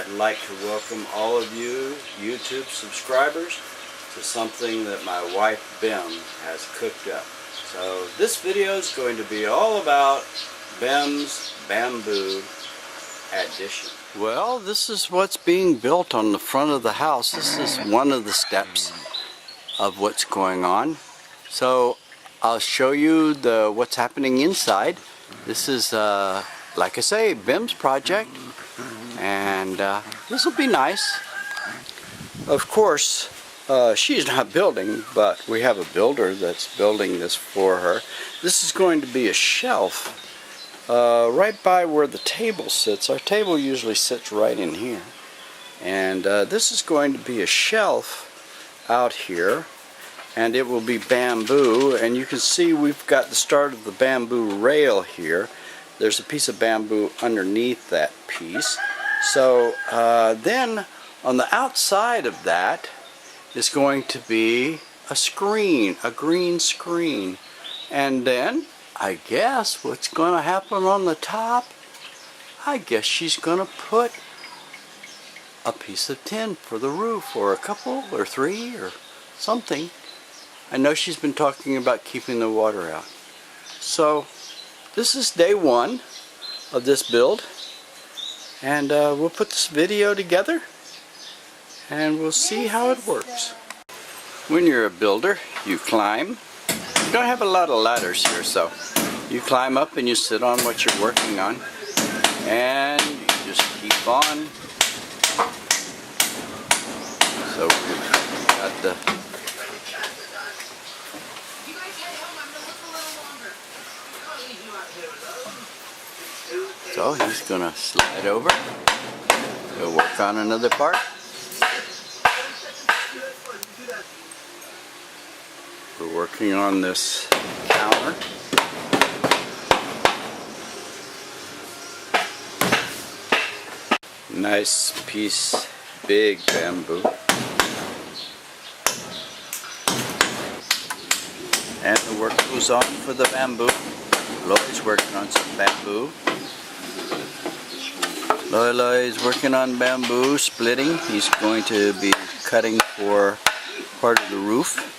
I'd like to welcome all of you YouTube subscribers to something that my wife Bhem has cooked up. So this video is going to be all about Bhem'S bamboo addition. Well, this is what's being built on the front of the house. This is one of the steps of what's going on. So I'll show you what's happening inside. This is, like I say, Bhem'S project, and this will be nice. Of course, she's not building, but we have a builder that's building this for her. This is going to be a shelf right by where the table sits. Our table usually sits right in here, and this is going to be a shelf out here, and it will be bamboo. And you can see we've got the start of the bamboo rail here. There's a piece of bamboo underneath that piece. So then on the outside of that is going to be a screen, a green screen. And then I guess what's going to happen on the top, I guess she's going to put a piece of tin for the roof, or a couple or three or something. I know she's been talking about keeping the water out. So this is day one of this build, and we'll put this video together and we'll see how it works. When you're a builder, you climb. You don't have a lot of ladders here, so you climb up and you sit on what you're working on, and you just keep on. So we've got the So he's going to slide over. He'll work on another part. We're working on this counter. Nice piece, big bamboo. And the work goes on for the bamboo. Lloyd's working on some bamboo. Lola is working on bamboo splitting. He's going to be cutting for part of the roof.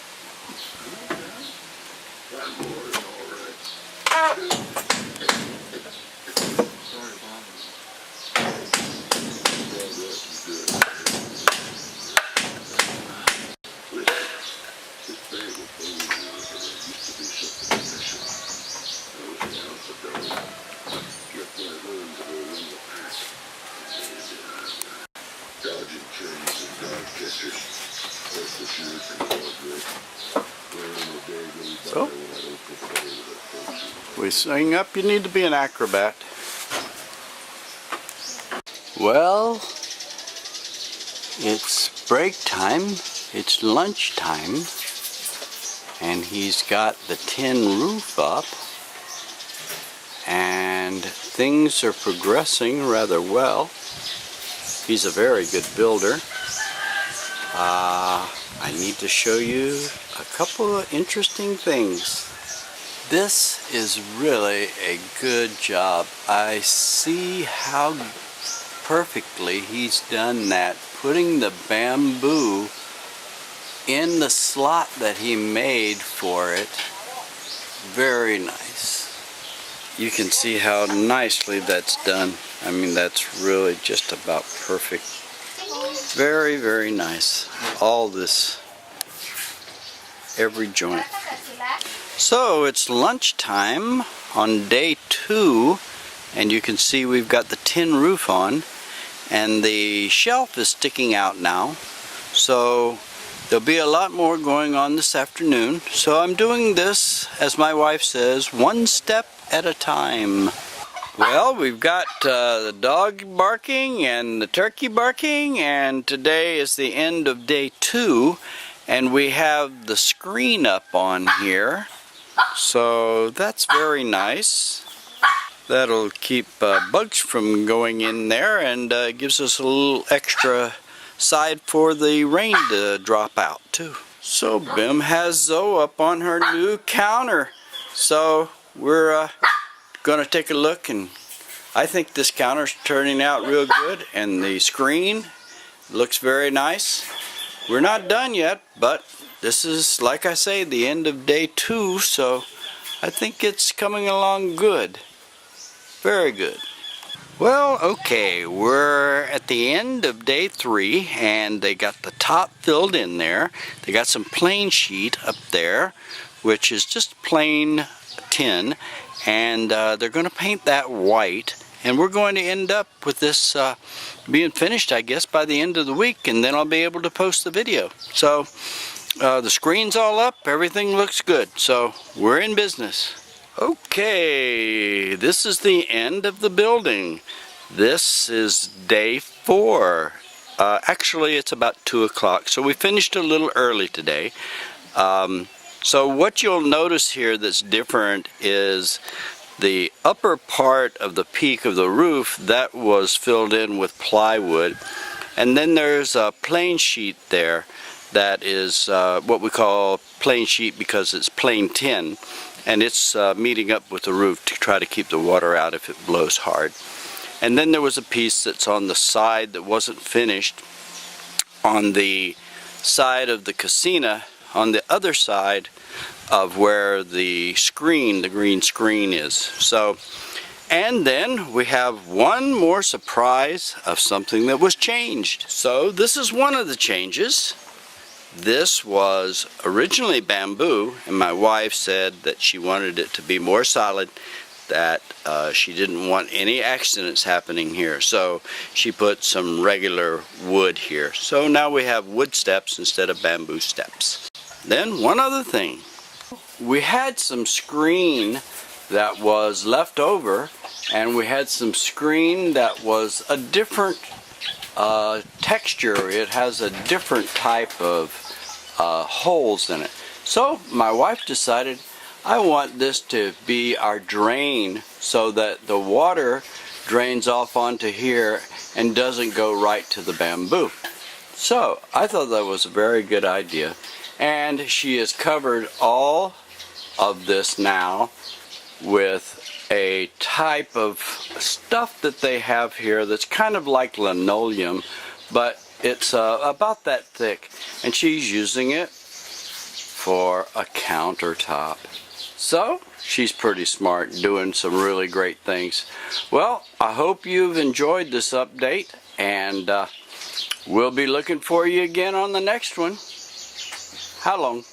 So, we swing up, you need to be an acrobat. Well, it's break time, it's lunch time, and he's got the tin roof up, and things are progressing rather well. He's a very good builder. I need to show you a couple of interesting things. This is really a good job. I see how perfectly he's done that, putting the bamboo in the slot that he made for it. Very nice. You can see how nicely that's done. I mean, that's really just about perfect. Very, very nice. All this, every joint. So it's lunchtime on day 2, and you can see we've got the tin roof on, and the shelf is sticking out now. So there'll be a lot more going on this afternoon. So I'm doing this, as my wife says, one step at a time. Well, we've got the dog barking and the turkey barking, and today is the end of day 2, and we have the screen up on here, so that's very nice. That'll keep bugs from going in there, and gives us a little extra side for the rain to drop out too. So Bhem has Zoe up on her new counter, so we're gonna take a look, and I think this counter's turning out real good, and the screen looks very nice. We're not done yet, but this is, like I say, the end of day 2, so I think it's coming along good. Very good. Well, okay, we're at the end of day 3, and they got the top filled in there. They got some plain sheet up there, which is just plain tin, and they're going to paint that white, and we're going to end up with this being finished, I guess, by the end of the week, and then I'll be able to post the video. So the screen's all up, everything looks good, so we're in business. Okay, this is the end of the building. This is day 4. Actually, it's about 2 o'clock, so we finished a little early today. So what you'll notice here that's different is the upper part of the peak of the roof that was filled in with plywood, and then there's a plain sheet there that is what we call plain sheet because it's plain tin, and it's meeting up with the roof to try to keep the water out if it blows hard. And then there was a piece that's on the side that wasn't finished on the side of the casino, on the other side of where the screen, the green screen is. So, and then we have one more surprise of something that was changed. So this is one of the changes. This was originally bamboo, and my wife said that she wanted it to be more solid, that she didn't want any accidents happening here, so she put some regular wood here. So now we have wood steps instead of bamboo steps. Then one other thing, we had some screen that was left over, and we had some screen that was a different texture. It has a different type of holes in it. So my wife decided, I want this to be our drain so that the water drains off onto here and doesn't go right to the bamboo. So I thought that was a very good idea, and she has covered all of this now with a type of stuff that they have here that's kind of like linoleum, but it's about that thick, and she's using it for a countertop. So she's pretty smart, doing some really great things. Well, I hope you've enjoyed this update, and we'll be looking for you again on the next one. How long?